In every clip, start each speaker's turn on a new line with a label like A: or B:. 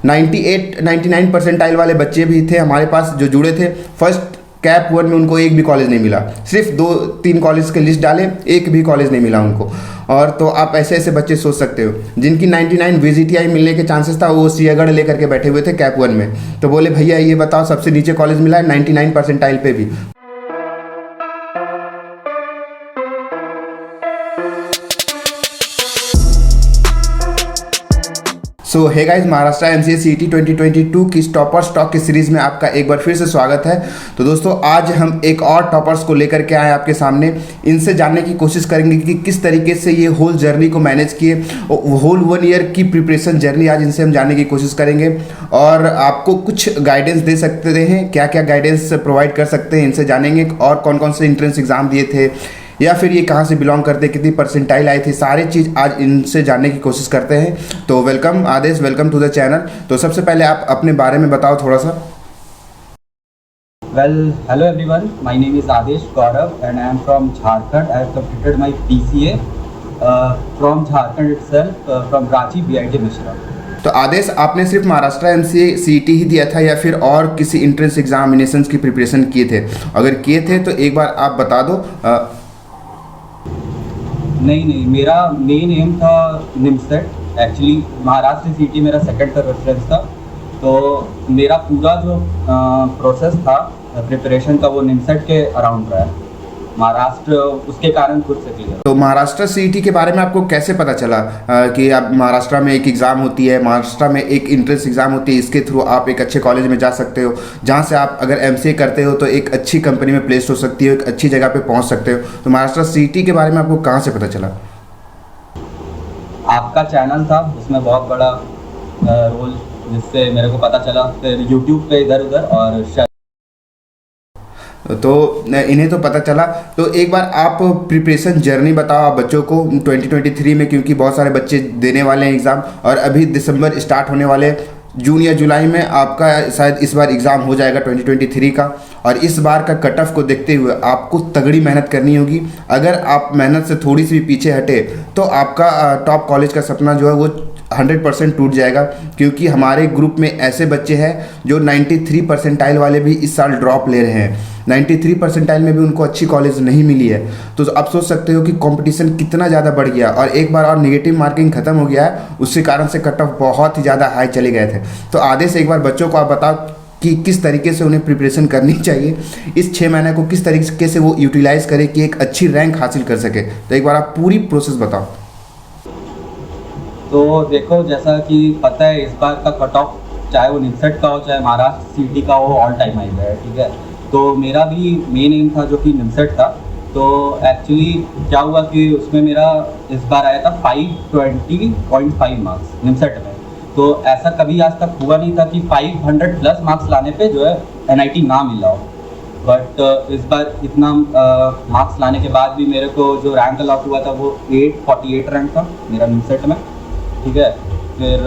A: 98 99 percentile वाले बच्चे भी थे हमारे पास जो जुड़े थे। फर्स्ट कैप 1 में उनको एक भी कॉलेज नहीं मिला, सिर्फ 2-3 कॉलेज के लिस्ट डाले, एक भी कॉलेज नहीं मिला उनको। और तो आप ऐसे ऐसे बच्चे सोच सकते हो जिनकी 99 VGTI मिलने के चांसेस था, वो सिंहगढ़ लेकर के बैठे हुए थे कैप 1 में। तो बोले भैया ये बताओ सबसे नीचे कॉलेज मिला है 99 परसेंटाइल पे भी। So hey guys, Maharashtra MCA CET 2022 की टॉपर स्टॉक की सीरीज में आपका एक बार फिर से स्वागत है। तो दोस्तों आज हम एक और टॉपर्स को लेकर के आए आपके सामने। इनसे जानने की कोशिश करेंगे कि किस तरीके से ये होल जर्नी को मैनेज किए, होल 1 ईयर की प्रिपरेशन जर्नी आज इनसे हम जानने की कोशिश करेंगे और आपको कुछ गाइडेंस दे सकते हैं, क्या क्या गाइडेंस प्रोवाइड कर सकते हैं इनसे जानेंगे। और कौन कौन से एंट्रेंस एग्जाम दिए थे या फिर ये कहाँ से बिलोंग करते, कितनी परसेंटाइल आई थी, सारी चीज़ आज इनसे जानने की कोशिश करते हैं। तो welcome Aadesh, welcome to the channel. तो सबसे पहले आप अपने बारे में बताओ थोड़ा सा।
B: Well, hello everyone. My name is Adesh Gaurav and I am from Jharkhand. I have completed my PCA from Jharkhand itself, from Ranchi BIT Mishra.
A: तो आदेश, आपने सिर्फ महाराष्ट्र MCA CET ही दिया था या फिर और किसी एंट्रेंस एग्जामिनेशंस की प्रिपरेशन किए थे? अगर किए थे तो एक बार आप बता दो।
B: नहीं, मेरा मेन एम था निमसेट। एक्चुअली महाराष्ट्र CET मेरा सेकंड का रेफरेंस था, तो मेरा पूरा जो प्रोसेस था प्रिपरेशन का वो निमसेट के अराउंड रहा है। महाराष्ट्र उसके कारण खुद से क्लियर।
A: तो महाराष्ट्र CET के बारे में आपको कैसे पता चला कि आप महाराष्ट्र में एक एग्ज़ाम होती है, महाराष्ट्र में एक एंट्रेंस एग्ज़ाम होती है, इसके थ्रू आप एक अच्छे कॉलेज में जा सकते हो, जहाँ से आप अगर MCA करते हो तो एक अच्छी कंपनी में प्लेस हो सकती हो, एक अच्छी जगह पे पहुँच सकते हो। तो महाराष्ट्र CET के बारे में आपको कहाँ से पता चला?
B: आपका चैनल था, उसमें बहुत बड़ा रोल, जिससे मेरे को पता चला। फिर यूट्यूब पे इधर उधर और
A: तो इन्हें तो पता चला। तो एक बार आप प्रिपरेशन जर्नी बताओ आप बच्चों को 2023 में, क्योंकि बहुत सारे बच्चे देने वाले हैं एग्ज़ाम और अभी दिसंबर स्टार्ट होने वाले, जून या जुलाई में आपका शायद इस बार एग्ज़ाम हो जाएगा 2023 का। और इस बार का कट ऑफ को देखते हुए आपको तगड़ी मेहनत करनी होगी। अगर आप मेहनत से थोड़ी सी भी पीछे हटे तो आपका टॉप कॉलेज का सपना जो है वो 100% टूट जाएगा, क्योंकि हमारे ग्रुप में ऐसे बच्चे हैं जो 93 परसेंटाइल वाले भी इस साल ड्रॉप ले रहे हैं। 93 परसेंटाइल में भी उनको अच्छी कॉलेज नहीं मिली है। तो आप सोच सकते हो कि कंपटीशन कितना ज़्यादा बढ़ गया और एक बार और नेगेटिव मार्किंग खत्म हो गया है, उसके कारण से कट ऑफ बहुत ही ज़्यादा हाई चले गए थे। तो आधे से एक बार बच्चों को आप बताओ कि किस तरीके से उन्हें प्रिपरेशन करनी चाहिए, इस 6 महीने को किस तरीके से वो यूटिलाइज़ करें कि एक अच्छी रैंक हासिल कर सके। तो एक बार आप पूरी प्रोसेस बताओ।
B: तो देखो, जैसा कि पता है इस बार का कट ऑफ चाहे वो निमसेट का हो चाहे महाराष्ट्र CET का हो, ऑल टाइम हाई है, ठीक है। तो मेरा भी मेन एम था जो कि निमसेट था। तो एक्चुअली क्या हुआ कि उसमें मेरा इस बार आया था 520.5 मार्क्स निमसेट में। तो ऐसा कभी आज तक हुआ नहीं था कि 500 प्लस मार्क्स लाने पे जो है NIT ना मिला हो। बट इस बार इतना मार्क्स लाने के बाद भी मेरे को जो रैंक अलॉट हुआ था वो 848 रैंक था मेरा निमसेट में, ठीक है। फिर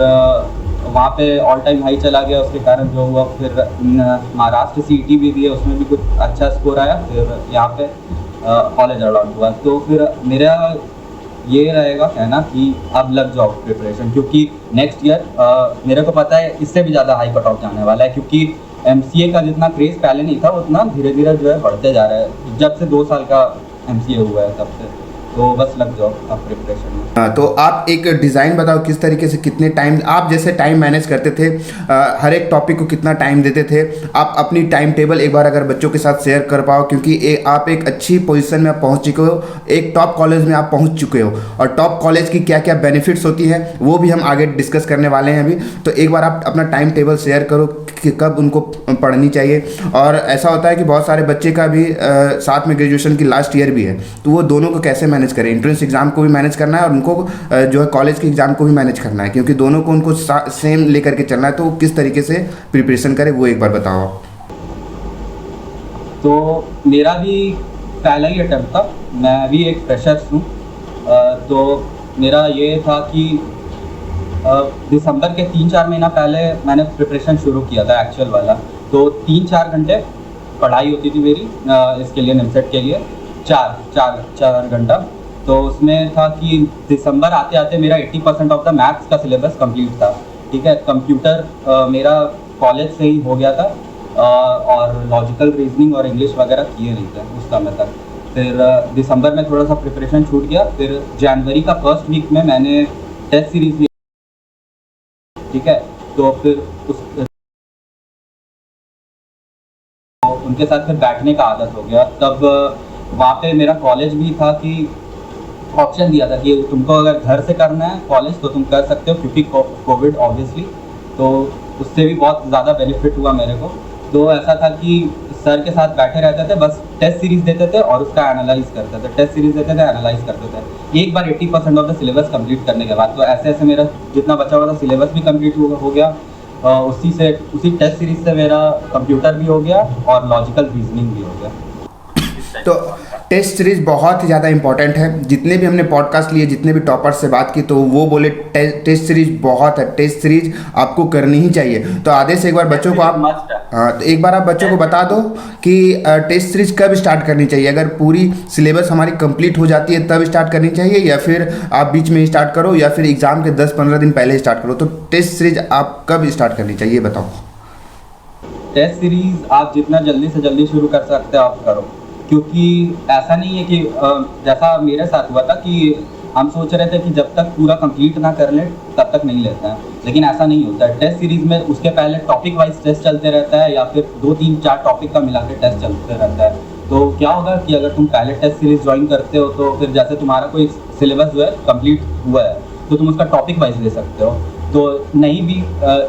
B: वहाँ पे ऑल टाइम हाई चला गया, उसके कारण जो हुआ फिर महाराष्ट्र CET भी दिए, उसमें भी कुछ अच्छा स्कोर आया। फिर यहाँ पे कॉलेज अलॉट हुआ। तो फिर मेरा ये रहेगा कहना कि अब लग जाओ प्रिपरेशन, क्योंकि नेक्स्ट ईयर मेरे को पता है इससे भी ज़्यादा हाई कट ऑफ जाने वाला है, क्योंकि MCA का जितना क्रेज़ पहले नहीं था उतना धीरे धीरे जो है बढ़ते जा रहा है। जब से 2 साल का MCA हुआ है तब से, तो बस लग जाओ आप प्रिपरेशन में।
A: हाँ, तो आप एक डिज़ाइन बताओ किस तरीके से, कितने टाइम आप जैसे टाइम मैनेज करते थे, हर एक टॉपिक को कितना टाइम देते थे। आप अपनी टाइम टेबल एक बार अगर बच्चों के साथ शेयर कर पाओ, क्योंकि आप एक अच्छी पोजीशन में आप पहुंच चुके हो, एक टॉप कॉलेज में आप पहुंच चुके हो और टॉप कॉलेज की क्या क्या बेनिफिट्स होती हैं वो भी हम आगे डिस्कस करने वाले हैं अभी। तो एक बार आप अपना टाइम टेबल शेयर करो कि कब उनको पढ़नी चाहिए। और ऐसा होता है कि बहुत सारे बच्चे का भी साथ में ग्रेजुएशन की लास्ट ईयर भी है, तो वो दोनों को कैसे मैनेज करें। एंट्रेंस एग्जाम को भी मैनेज करना है और उनको जो है कॉलेज के एग्जाम को भी मैनेज करना है, क्योंकि दोनों को उनको सेम लेकर के चलना है। तो किस तरीके से प्रिपरेशन करें वो एक बार बताओ।
B: तो मेरा भी पहला ही अटेम्प्ट था, मैं भी एक फ्रेशर हूँ। तो मेरा ये था कि दिसंबर के 3-4 महीना पहले मैंने प्रिपरेशन शुरू किया था एक्चुअल वाला। तो 3-4 घंटे पढ़ाई होती थी मेरी इसके लिए, निमसेट के लिए 4 घंटा। तो उसमें था कि दिसंबर आते आते मेरा 80% ऑफ द मैथ्स का सिलेबस कंप्लीट था। ठीक है। कंप्यूटर मेरा कॉलेज से ही हो गया था, और लॉजिकल रीजनिंग और इंग्लिश वगैरह किए नहीं थे उस समय तक। फिर दिसंबर में थोड़ा सा प्रिपरेशन छूट गया, फिर जनवरी का फर्स्ट वीक में मैंने टेस्ट सीरीज ली, ठीक है। तो फिर उस तो उनके साथ फिर बैठने का आदत हो गया। तब वहाँ पे मेरा कॉलेज भी था कि ऑप्शन दिया था कि तुमको अगर घर से करना है कॉलेज तो तुम कर सकते हो, क्योंकि कोविड ऑब्वियसली, तो उससे भी बहुत ज़्यादा बेनिफिट हुआ मेरे को। तो ऐसा था कि सर के साथ बैठे रहते थे, बस टेस्ट सीरीज देते थे और उसका एनालाइज करते थे, टेस्ट सीरीज देते थे, एनालाइज करते थे। एक बार 80% ऑफ द सिलेबस कंप्लीट करने के बाद तो ऐसे ऐसे मेरा जितना बचा हुआ था सिलेबस भी कंप्लीट हो गया। उसी टेस्ट सीरीज से मेरा कंप्यूटर भी हो गया और लॉजिकल रीजनिंग भी हो गया।
A: तो टेस्ट सीरीज बहुत ही ज़्यादा इंपॉर्टेंट है। जितने भी हमने पॉडकास्ट लिए, जितने भी टॉपर्स से बात की, तो वो बोले टेस्ट सीरीज बहुत है, टेस्ट सीरीज आपको करनी ही चाहिए। तो आदेश एक बार बच्चों को आप तो एक बार आप बच्चों को बता दो कि टेस्ट सीरीज कब स्टार्ट करनी चाहिए। अगर पूरी सिलेबस हमारी कंप्लीट हो जाती है तब स्टार्ट करनी चाहिए, या फिर आप बीच में स्टार्ट करो, या फिर एग्ज़ाम के 10-15 दिन पहले स्टार्ट करो। तो टेस्ट सीरीज आप कब स्टार्ट करनी चाहिए बताओ।
B: टेस्ट सीरीज आप जितना जल्दी से जल्दी शुरू कर सकते हो आप करो, क्योंकि ऐसा नहीं है कि जैसा मेरे साथ हुआ था कि हम सोच रहे थे कि जब तक पूरा कंप्लीट ना कर ले तब तक नहीं लेते हैं, लेकिन ऐसा नहीं होता है। टेस्ट सीरीज में उसके पहले टॉपिक वाइज टेस्ट चलते रहता है, या फिर 2-3-4 टॉपिक का मिला के टेस्ट चलते रहता है। तो क्या होगा कि अगर तुम पहले टेस्ट सीरीज ज्वाइन करते हो तो फिर जैसे तुम्हारा कोई सिलेबस जो है कंप्लीट हुआ है तो तुम उसका टॉपिक वाइज ले सकते हो। तो नहीं भी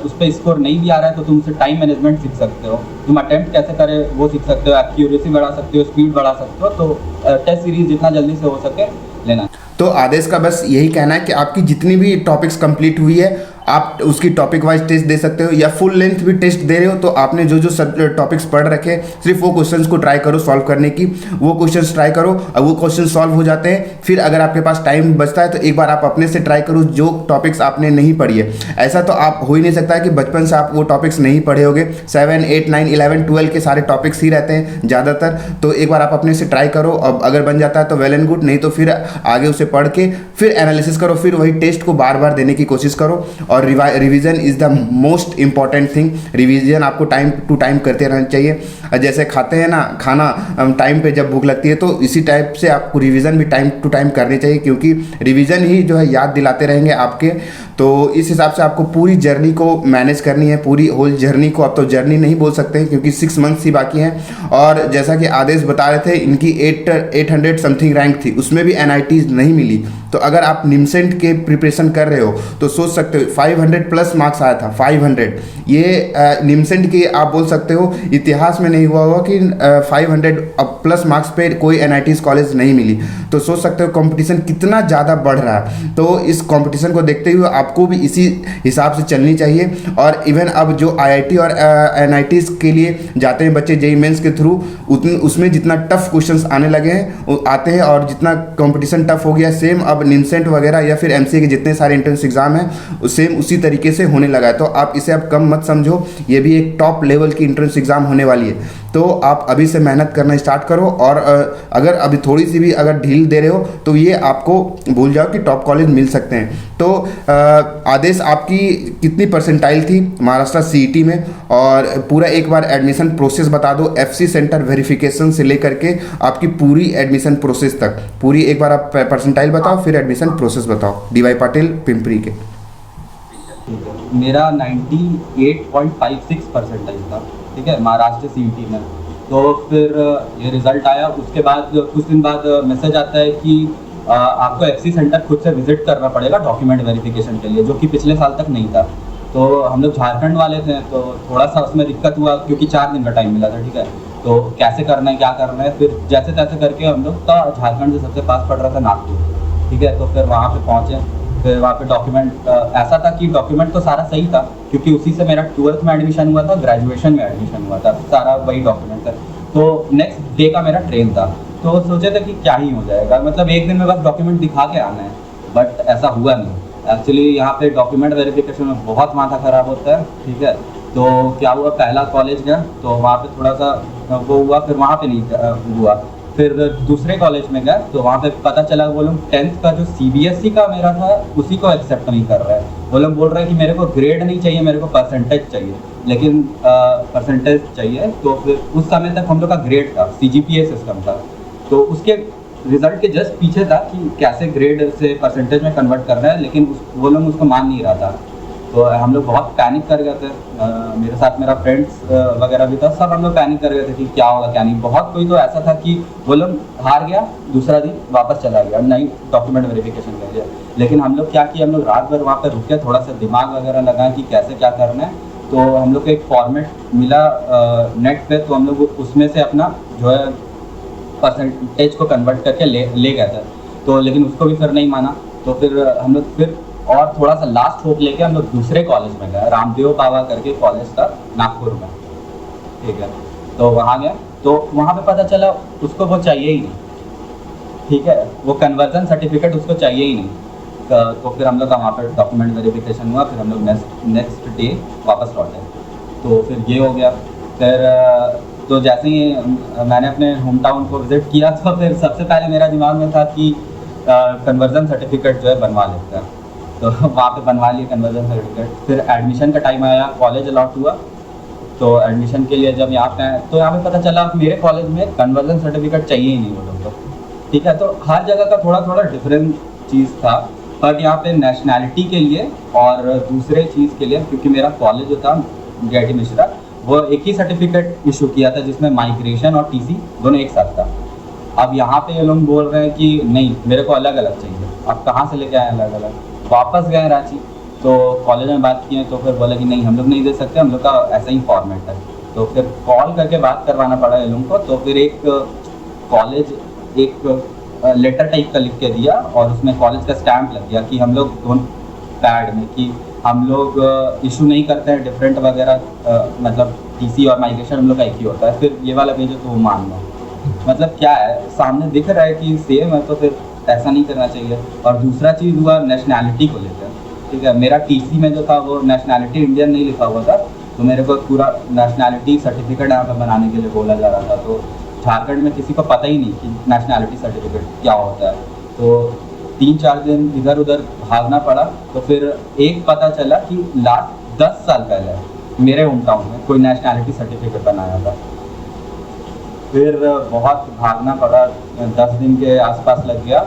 B: उस पर स्कोर नहीं भी आ रहा है तो तुम उससे टाइम मैनेजमेंट सीख सकते हो, तुम अटेम्प्ट कैसे करें वो सीख सकते हो, एक्यूरेसी बढ़ा सकते हो, स्पीड बढ़ा सकते हो। तो टेस्ट सीरीज जितना जल्दी से हो सके लेना।
A: तो आदेश का बस यही कहना है कि आपकी जितनी भी टॉपिक्स कंप्लीट हुई है आप उसकी टॉपिक वाइज टेस्ट दे सकते हो, या फुल लेंथ भी टेस्ट दे रहे हो तो आपने जो जो सब टॉपिक्स पढ़ रखे सिर्फ वो क्वेश्चंस को ट्राई करो सॉल्व करने की, वो क्वेश्चंस ट्राई करो। अब वो क्वेश्चन सॉल्व हो जाते हैं, फिर अगर आपके पास टाइम बचता है तो एक बार आप अपने से ट्राई करो जो टॉपिक्स आपने नहीं पढ़ी है। ऐसा तो आप हो ही नहीं सकता है कि बचपन से आप वो टॉपिक्स नहीं पढ़े होगे। 7, 8, 9, 11, 12 के सारे टॉपिक्स ही रहते हैं ज़्यादातर। तो एक बार आप अपने से ट्राई करो, अब अगर बन जाता है तो वेल एंड गुड, नहीं तो फिर आगे उसे पढ़ के फिर एनालिसिस करो, फिर वही टेस्ट को बार बार देने की कोशिश करो। और revision is the most important thing. Revision आपको टाइम टू टाइम करते रहना चाहिए। जैसे खाते हैं ना खाना टाइम पे जब भूख लगती है, तो इसी टाइप से आपको रिवीजन भी टाइम टू टाइम करनी चाहिए, क्योंकि रिवीजन ही जो है याद दिलाते रहेंगे आपके। तो इस हिसाब से आपको पूरी जर्नी को मैनेज करनी है, पूरी होल जर्नी को। अब तो जर्नी नहीं बोल सकते क्योंकि 6 मंथ्स ही बाकी हैं। और जैसा कि आदेश बता रहे थे इनकी 800 समथिंग रैंक थी, उसमें भी NITs नहीं मिली। तो अगर आप निमसेंट के प्रिपरेशन कर रहे हो तो सोच सकते हो 500 प्लस मार्क्स आया था, 500। ये निमसेंट की आप बोल सकते हो इतिहास में नहीं हुआ होगा कि 500 प्लस मार्क्स पे कोई NITs कॉलेज नहीं मिली। तो सोच सकते हो कंपटीशन कितना ज़्यादा बढ़ रहा है। तो इस कंपटीशन को देखते हुए आपको भी इसी हिसाब से चलनी चाहिए। और इवन अब जो IIT और NITs के लिए जाते हैं बच्चे JEE मेंस के थ्रू, उसमें जितना टफ क्वेश्चंस आने लगे हैं आते हैं, और जितना कंपटीशन टफ हो गया सेम अब निमसेंट वगैरह या फिर MCA के जितने सारे एंट्रेंस एग्जाम हैं सेम उसी तरीके से होने लगा है। तो आप इसे अब कम मत समझो, ये भी एक टॉप लेवल की एंट्रेंस एग्जाम होने वाली है। तो आप अभी से मेहनत करना स्टार्ट करो, और अगर अभी थोड़ी सी भी अगर ढील दे रहे हो तो ये आपको भूल जाओ कि टॉप कॉलेज मिल सकते हैं। तो आदेश आपकी कितनी परसेंटाइल थी महाराष्ट्र CET में, और पूरा एक बार एडमिशन प्रोसेस बता दो, FC सेंटर वेरिफिकेशन से लेकर के आपकी पूरी एडमिशन प्रोसेस तक पूरी एक बार आप परसेंटाइल बताओ, फिर एडमिशन प्रोसेस बताओ। DY पाटिल पिंपरी के।
B: मेरा 98.56 परसेंटाइल था, ठीक है, महाराष्ट्र CET में। तो फिर ये रिज़ल्ट आया, उसके बाद कुछ दिन बाद मैसेज आता है कि आपको FC सेंटर खुद से विजिट करना पड़ेगा डॉक्यूमेंट वेरिफिकेशन के लिए, जो कि पिछले साल तक नहीं था। तो हम लोग झारखंड वाले थे तो थोड़ा सा उसमें दिक्कत हुआ, क्योंकि 4 दिन का टाइम मिला था, ठीक है। तो कैसे करना है, क्या करना है, फिर जैसे तैसे करके हम लोग का झारखंड से सबसे पास पड़ रहा था नागपुर, ठीक है। तो फिर वहाँ पे पहुँचे, फिर वहाँ पे डॉक्यूमेंट ऐसा था कि डॉक्यूमेंट तो सारा सही था, क्योंकि उसी से मेरा 12th में एडमिशन हुआ था, ग्रेजुएशन में एडमिशन हुआ था, सारा वही डॉक्यूमेंट था। तो नेक्स्ट डे का मेरा ट्रेन था, तो सोचे थे कि क्या ही हो जाएगा, मतलब एक दिन में बस डॉक्यूमेंट दिखा के आना है, बट ऐसा हुआ नहीं। एक्चुअली यहाँ पे डॉक्यूमेंट वेरिफिकेशन में बहुत माथा ख़राब होता है, ठीक है। तो क्या हुआ, पहला कॉलेज गया तो वहाँ पे थोड़ा सा वो हुआ, फिर वहाँ पे नहीं हुआ। फिर दूसरे कॉलेज में गया तो वहाँ पे पता चला वो लोग 10th का जो CBSE का मेरा था उसी को एक्सेप्ट नहीं कर रहा है। वो लोग बोल रहे हैं कि मेरे को ग्रेड नहीं चाहिए, मेरे को परसेंटेज चाहिए, लेकिन परसेंटेज चाहिए। तो फिर उस समय तक हम लोग का ग्रेड था, CGPA सिस्टम था, तो उसके रिजल्ट के जस्ट पीछे था कि कैसे ग्रेड से परसेंटेज में कन्वर्ट कर रहा है, लेकिन वो लोग उसको मान नहीं रहा था। तो हम लोग बहुत पैनिक कर गए थे, मेरे साथ मेरा फ्रेंड्स वगैरह भी था, सब हम लोग पैनिक कर गए थे कि क्या होगा क्या नहीं। बहुत कोई तो ऐसा था कि वो लोग हार गया, दूसरा दिन वापस चला गया, नहीं डॉक्यूमेंट वेरिफिकेशन कर लिया। लेकिन हम लोग क्या किया, हम लोग रात भर वहाँ पर रुके, थोड़ा सा दिमाग वगैरह लगाए कि कैसे क्या करना है। तो हम लोग को एक फॉर्मेट मिला नेट पे, तो हम लोग उसमें से अपना जो है परसेंटेज को कन्वर्ट करके ले गए थे। तो लेकिन उसको भी फिर नहीं माना, तो फिर हम लोग फिर और थोड़ा सा लास्ट होप लेके हम लोग दूसरे कॉलेज में गए, रामदेव बाबा करके कॉलेज था नागपुर में, ठीक है। तो वहाँ गया तो वहाँ पे पता चला उसको वो चाहिए ही नहीं, ठीक है, वो कन्वर्जन सर्टिफिकेट उसको चाहिए ही नहीं। तो फिर हम लोग का वहाँ पर डॉक्यूमेंट वेरिफिकेशन हुआ, फिर हम लोग नेक्स्ट डे वापस लौटे। तो फिर ये हो गया। फिर तो जैसे ही मैंने अपने होम टाउन को विज़िट किया तो फिर सबसे पहले मेरा दिमाग में था कि कन्वर्जन सर्टिफिकेट जो है बनवा लेते हैं। तो वहाँ पे बनवा लिया कन्वर्जन सर्टिफिकेट। फिर एडमिशन का टाइम आया, कॉलेज अलॉट हुआ, तो एडमिशन के लिए जब यहाँ पे आए तो यहाँ पे पता चला मेरे कॉलेज में कन्वर्जन सर्टिफिकेट चाहिए ही नहीं वो लोग को, ठीक है। तो हर जगह का थोड़ा थोड़ा डिफरेंट चीज़ था, पर यहाँ पे नेशनैलिटी के लिए और दूसरे चीज़ के लिए, क्योंकि मेरा कॉलेज जो था GIT मिश्रा, वो एक ही सर्टिफिकेट इशू किया था जिसमें माइग्रेशन और TC दोनों एक साथ था। अब यहाँ पे ये लोग बोल रहे हैं कि नहीं मेरे को अलग अलग चाहिए। अब कहाँ से लेके आए अलग अलग? वापस गए रांची, तो कॉलेज में बात किए तो फिर बोला कि नहीं हम लोग नहीं दे सकते, हम लोग का ऐसा ही फॉर्मेट है। तो फिर कॉल करके बात करवाना पड़ा इन लोगों को। तो फिर एक कॉलेज एक लेटर टाइप का लिख के दिया और उसमें कॉलेज का स्टैम्प लग गया कि हम लोग दोनों पैड में कि हम लोग इशू नहीं करते हैं डिफरेंट वगैरह, मतलब TC और माइग्रेशन हम लोग का एक ही होता है। फिर ये वाला भेजो तो वो मान लो, मतलब क्या है, सामने दिख रहा है कि सेम है, तो फिर ऐसा नहीं करना चाहिए। और दूसरा चीज़ हुआ नेशनैलिटी को लेकर, ठीक है। मेरा TC में जो था वो नेशनैलिटी इंडियन नहीं लिखा हुआ था, तो मेरे को पूरा नेशनैलिटी सर्टिफिकेट यहाँ पर बनाने के लिए बोला जा रहा था। तो झारखंड में किसी को पता ही नहीं कि नेशनैलिटी सर्टिफिकेट क्या होता है। तो 3-4 दिन इधर उधर भागना पड़ा। तो फिर एक पता चला कि लास्ट 10 साल पहले मेरे होम टाउन में कोई नेशनैलिटी सर्टिफिकेट बनाया था। फिर बहुत भागना पड़ा, 10 दिन के आसपास लग गया।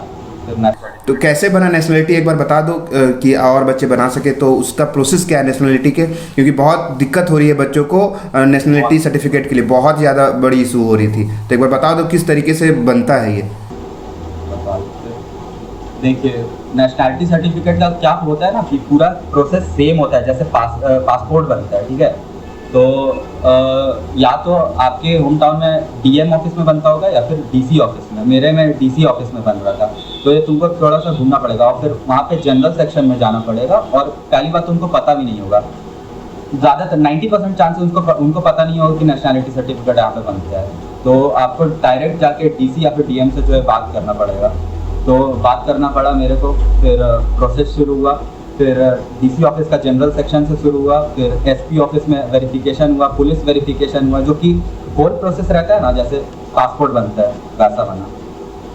B: फिर
A: तो कैसे बना नेशनलिटी, एक बार बता दो कि और बच्चे बना सके। तो उसका प्रोसेस क्या है नेशनलिटी के, क्योंकि बहुत दिक्कत हो रही है बच्चों को नेशनलिटी सर्टिफिकेट के लिए, बहुत ज़्यादा बड़ी इशू हो रही थी। तो एक बार बता दो किस तरीके से बनता है ये।
B: देखिए नेशनैलिटी सर्टिफिकेट का क्या होता है ना कि पूरा प्रोसेस सेम होता है, जैसे पासपोर्ट बनता है, ठीक है। तो या तो आपके होम टाउन में DM ऑफिस में बनता होगा या फिर DC ऑफिस में। मेरे में DC ऑफिस में बन रहा था, तो ये तुमको थोड़ा सा घूमना पड़ेगा और फिर वहाँ पे जनरल सेक्शन में जाना पड़ेगा। और पहली बात तुमको पता भी नहीं होगा, ज़्यादातर 90% चांसेस उनको पता नहीं होगा कि नेशनैलिटी सर्टिफिकेट यहाँ पे बनता है। तो आपको डायरेक्ट जाके DC या फिर DM से जो है बात करना पड़ेगा। तो बात करना पड़ा मेरे को, फिर प्रोसेस शुरू हुआ। फिर DC ऑफिस का जनरल सेक्शन से शुरू हुआ, फिर SP ऑफिस में वेरिफिकेशन हुआ, पुलिस वेरिफिकेशन हुआ, जो कि होल प्रोसेस रहता है ना, जैसे पासपोर्ट बनता है वैसा बना।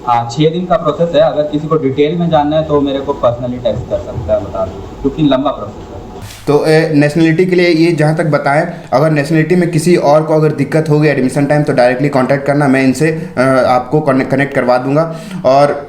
B: हाँ 6 दिन का प्रोसेस है। अगर किसी को डिटेल में जानना है तो मेरे को पर्सनली टेक्स्ट कर सकता है, बता दूँ, क्योंकि लंबा प्रोसेस है।
A: तो नेशनलिटी के लिए ये जहाँ तक बताएं, अगर नेशनलिटी में किसी और को अगर दिक्कत होगी एडमिशन टाइम तो डायरेक्टली कांटेक्ट करना, मैं इनसे आपको कनेक्ट करवा दूंगा। और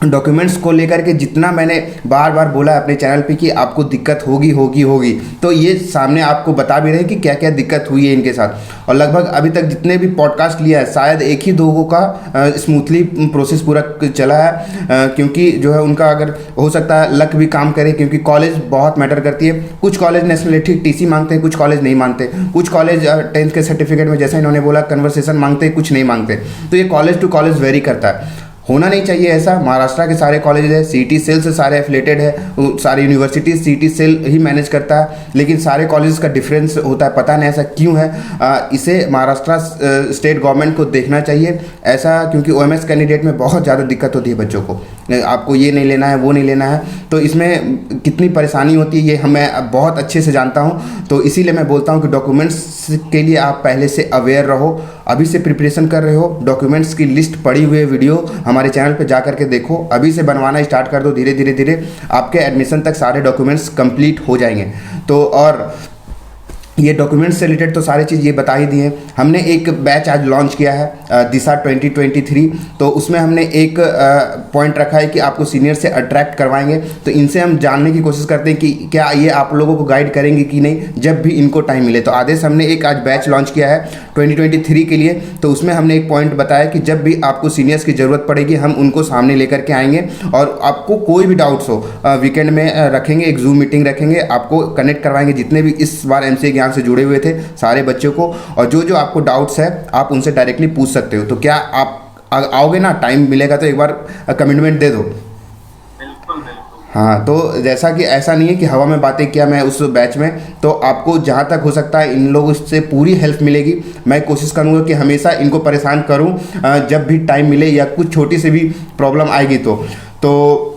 A: डॉक्यूमेंट्स को लेकर के जितना मैंने बार बार बोला अपने चैनल पे कि आपको दिक्कत होगी, तो ये सामने आपको बता भी रहे हैं कि क्या क्या दिक्कत हुई है इनके साथ। और लगभग अभी तक जितने भी पॉडकास्ट लिया है शायद एक ही दो का स्मूथली प्रोसेस पूरा चला है, क्योंकि जो है उनका अगर हो सकता है लक भी काम करे, क्योंकि कॉलेज बहुत मैटर करती है। कुछ कॉलेज नेशनलिटी TC मांगते हैं, कुछ कॉलेज नहीं मांगते, कुछ कॉलेज 10th के सर्टिफिकेट में जैसा इन्होंने बोला कन्वर्सेशन मांगते हैं, कुछ नहीं मांगते। तो ये कॉलेज टू कॉलेज वेरी करता है, होना नहीं चाहिए ऐसा। महाराष्ट्र के सारे कॉलेज है CT सेल से सारे एफिलेटेड है, सारी यूनिवर्सिटीज CT सेल ही मैनेज करता है, लेकिन सारे कॉलेज का डिफरेंस होता है, पता नहीं ऐसा क्यों है। इसे महाराष्ट्र स्टेट गवर्नमेंट को देखना चाहिए ऐसा, क्योंकि OMS कैंडिडेट में बहुत ज़्यादा दिक्कत होती है बच्चों को, आपको ये नहीं लेना है वो नहीं लेना है, तो इसमें कितनी परेशानी होती है ये मैं बहुत अच्छे से जानता हूँ। तो इसीलिए मैं बोलता हूँ कि डॉक्यूमेंट्स के लिए आप पहले से अवेयर रहो, अभी से प्रिपरेशन कर रहे हो, डॉक्यूमेंट्स की लिस्ट पड़ी हुई है, वीडियो हमारे चैनल पे जा करके देखो, अभी से बनवाना स्टार्ट कर दो। धीरे धीरे धीरे आपके एडमिशन तक सारे डॉक्यूमेंट्स कंप्लीट हो जाएंगे। तो और ये डॉक्यूमेंट्स से रिलेटेड तो सारी चीज़ ये बता ही दी है। हमने एक बैच आज लॉन्च किया है दिशा 2023, तो उसमें हमने एक पॉइंट रखा है कि आपको सीनियर से अट्रैक्ट करवाएंगे। तो इनसे हम जानने की कोशिश करते हैं कि क्या ये आप लोगों को गाइड करेंगे कि नहीं, जब भी इनको टाइम मिले। तो आदेश हमने एक आज बैच लॉन्च किया है 2023 के लिए। तो उसमें हमने एक पॉइंट बताया कि जब भी आपको सीनियर्स की ज़रूरत पड़ेगी हम उनको सामने लेकर के आएंगे, और आपको कोई भी डाउट्स हो वीकेंड में रखेंगे, एक जूम मीटिंग रखेंगे, आपको कनेक्ट करवाएंगे जितने भी इस बार एमसीए ज्ञान से जुड़े हुए थे सारे बच्चों को। और जो जो आपको डाउट्स है आप उनसे डायरेक्टली पूछ सकते हो। तो क्या आप आओगे ना, टाइम मिलेगा तो एक बार कमिटमेंट दे दो।
B: बिल्कुल बिल्कुल।
A: हाँ, तो जैसा कि ऐसा नहीं है कि हवा में बातें किया मैं उस बैच में, तो आपको जहाँ तक हो सकता है इन लोगों से पूरी हेल्प मिलेगी। मैं कोशिश करूँगा कि हमेशा इनको परेशान करूँ जब भी टाइम मिले या कुछ छोटी सी भी प्रॉब्लम आएगी तो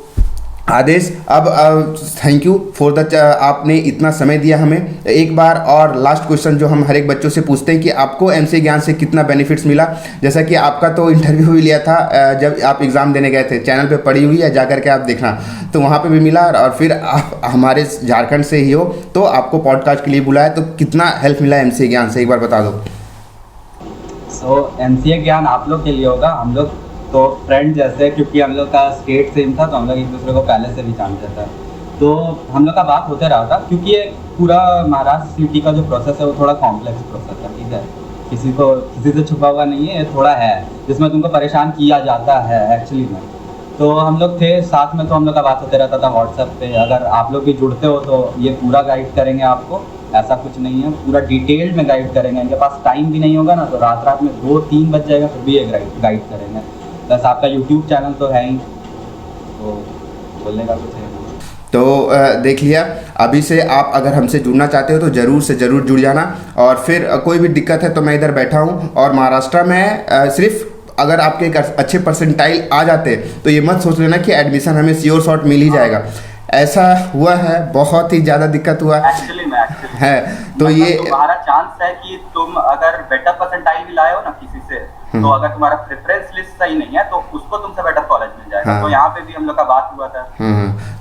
A: आदेश, अब थैंक यू फॉर द आपने इतना समय दिया हमें। एक बार और लास्ट क्वेश्चन जो हम हर एक बच्चों से पूछते हैं कि आपको एमसीए ज्ञान से कितना बेनिफिट्स मिला। जैसा कि आपका तो इंटरव्यू भी लिया था जब आप एग्ज़ाम देने गए थे, चैनल पे पड़ी हुई है, जा करके आप देखना, तो वहाँ पे भी मिला। और फिर आप हमारे झारखंड से ही हो तो आपको पॉडकास्ट के लिए बुलाया, तो कितना हेल्प मिला एमसीए ज्ञान से, एक बार बता दो।
B: सो एमसीए ज्ञान आप लोग के लिए होगा, हम लोग तो फ्रेंड जैसे, क्योंकि हम लोग का स्टेट सेम था तो हम लोग एक दूसरे को पहले से भी जानते थे, तो हम लोग का बात होते रहा था। क्योंकि ये पूरा महाराष्ट्र सीटी का जो प्रोसेस है वो थोड़ा कॉम्प्लेक्स प्रोसेस है, ठीक है, किसी से छुपा हुआ नहीं है, ये थोड़ा है जिसमें तुमको परेशान किया जाता है एक्चुअली में। तो हम लोग थे साथ में, तो हम लोग का बात होते रहता था व्हाट्सएप पे। अगर आप लोग भी जुड़ते हो तो ये पूरा गाइड करेंगे आपको, ऐसा कुछ नहीं है, पूरा डिटेल्ड में गाइड करेंगे। इनके पास टाइम भी नहीं होगा ना, तो रात में 2-3 बज जाएगा फिर भी ये गाइड करेंगे। बस आपका यूट्यूब चैनल तो है ही, तो बोलने का कुछ है नहीं।
A: तो देख लिया, अभी से आप अगर हमसे जुड़ना चाहते हो तो ज़रूर से ज़रूर जुड़ जाना। और फिर कोई भी दिक्कत है तो मैं इधर बैठा हूँ। और महाराष्ट्र में सिर्फ अगर आपके एक अच्छे परसेंटाइल आ जाते तो ये मत सोच लेना कि एडमिशन हमें श्योर शॉट मिल ही जाएगा। ऐसा हुआ है, बहुत ही ज़्यादा दिक्कत हुआ है। तो
B: मतलब
A: ये
B: तुम्हारा चांस है कि तुम अगर बेटर परसेंटाइल भी लाए हो ना किसी से, तो अगर तुम्हारा प्रेफरेंस लिस्ट सही नहीं है तो उसको तुमसे बेटर कॉलेज मिल जाएगा।
A: हाँ।
B: तो यहाँ पे भी हम लोग का बात हुआ था।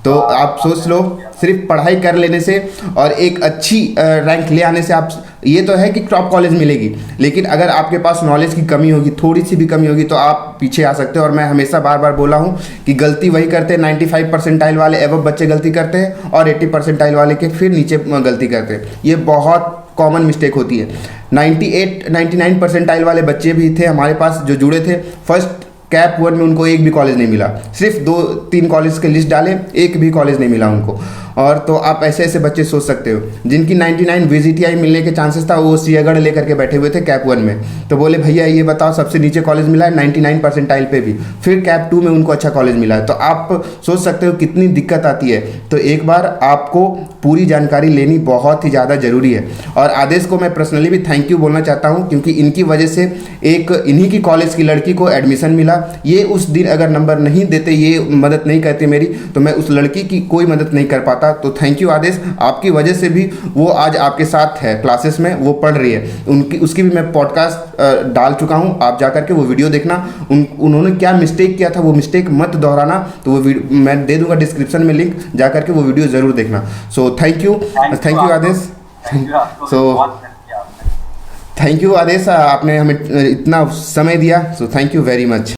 A: तो आप सोच लो, सिर्फ पढ़ाई कर लेने से और एक अच्छी रैंक ले आने से आप, ये तो है कि टॉप कॉलेज मिलेगी, लेकिन अगर आपके पास नॉलेज की कमी होगी, थोड़ी सी भी कमी होगी, तो आप पीछे आ सकते हो। और मैं हमेशा बार बार बोला हूँ कि गलती वही करते हैं, 95 परसेंटाइल वाले एवं बच्चे गलती करते हैं, और 80 परसेंटाइल वाले के फिर नीचे गलती करते हैं। ये बहुत कॉमन मिस्टेक होती है। 99 परसेंटाइल वाले बच्चे भी थे हमारे पास जो जुड़े थे, फर्स्ट कैप 1 में उनको एक भी कॉलेज नहीं मिला, सिर्फ 2-3 कॉलेज के लिस्ट डाले, एक भी कॉलेज नहीं मिला उनको। और तो आप ऐसे ऐसे बच्चे सोच सकते हो जिनकी 99 VGTI मिलने के चांसेस था, वो सियागढ़ लेकर के बैठे हुए थे कैप 1 में। तो बोले भैया ये बताओ, सबसे नीचे कॉलेज मिला है 99 परसेंटाइल पे भी, फिर कैप 2 में उनको अच्छा कॉलेज मिला है। तो आप सोच सकते हो कितनी दिक्कत आती है। तो एक बार आपको पूरी जानकारी लेनी बहुत ही ज़्यादा ज़रूरी है। और आदेश को मैं पर्सनली भी थैंक यू बोलना चाहता हूँ, क्योंकि इनकी वजह से एक इन्हीं की कॉलेज की लड़की को एडमिशन मिला। ये उस दिन अगर नंबर नहीं देते, ये मदद नहीं करते मेरी, तो मैं उस लड़की की कोई मदद नहीं कर पाता। तो थैंक यू आदेश, आपकी वजह से भी वो आज आपके साथ है, क्लासेस में वो पढ़ रही है। उसकी भी मैं पॉडकास्ट डाल चुका हूँ, आप जा करके वो वीडियो देखना। उन्होंने क्या मिस्टेक किया था वो मिस्टेक मत दोहराना। तो वो मैं दे दूंगा डिस्क्रिप्शन में लिंक, जा करके वो वीडियो ज़रूर देखना। So thank you Aadesh. So thank you Aadesh, आपने हमें इतना समय दिया। So thank you very much.